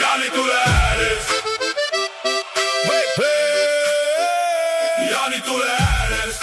Jaanitule ääres. Jaanitule ääres.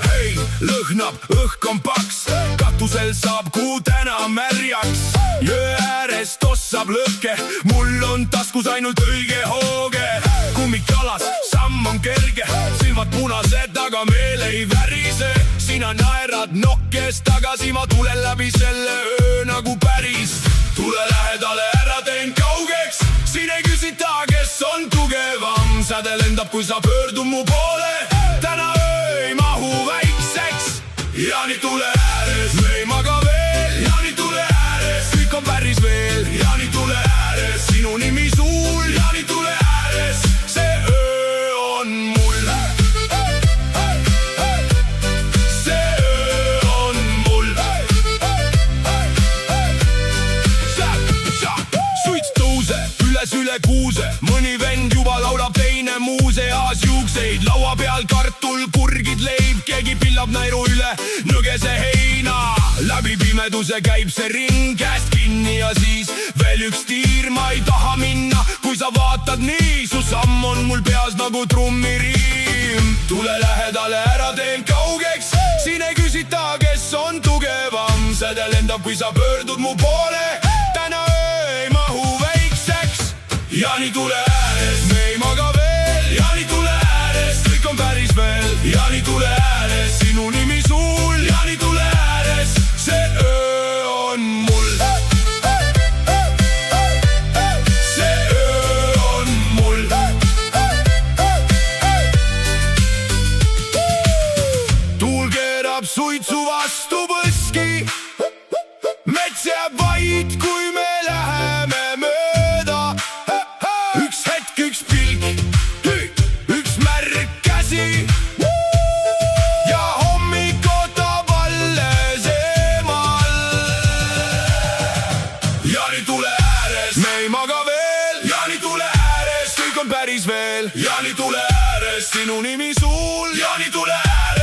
Hei, lõhnab, õhk on paks, katusel saab kuu täna märjaks. Jõe ääres tossab lõhke, mul on taskus ainult õige hooge. Kummik jalas, samm on kerge, silmad punased, aga meel ei värise. Sina naerad nokkes tagasi, ma tulen läbi selle öö nagu päris. Tule lähedale, ära teen kaugeks, siin ei küsita, kes on tugevam. Säde lendab, kui sa pöördud mu poole, täna öö ei mahu väikseks. Jaanitule ääres, me ei maga veel. Jaanitule ääres, kõik on päris veel. Jaanitule ääres, sinu nimi suul. Jaanitule ääres, see öö on mul. Üle kuuse, mõni vend juba laulab, teine muuseas juukseid. Laua peal kartul, kurgid leib, keegi pillab näiru üle nõgese heina. Läbi pimeduse käib see ring, käest kinni ja siis veel üks tiir. Ma ei taha minna, kui sa vaatad nii, su samm on mul peas nagu trummiriim. Tule lähedale, ära teen kaugeks, siin ei küsita, kes on tugevam. Säde lendab, kui sa pöördud mu poole, täna öö ei mahu väikseks. Jaanitule ääres, me ei maga veel. Jaanitule ääres, kõik on päris veel. Jaanitule ääres, sinu nimi suul. Jaanitule ääres, see öö on mul. See öö on mul. Tuul keerab suitsu vastu põski, mets jääb vait, kui me läheme mööda. Üks hetk, üks pilk, üks märk käsi ja hommik ootab alles eemal. Jaanitule ääres, me ei maga veel. Jaanitule ääres, kõik on päris veel. Jaanitule ääres, sinu nimi suul. Jaanitule ääres.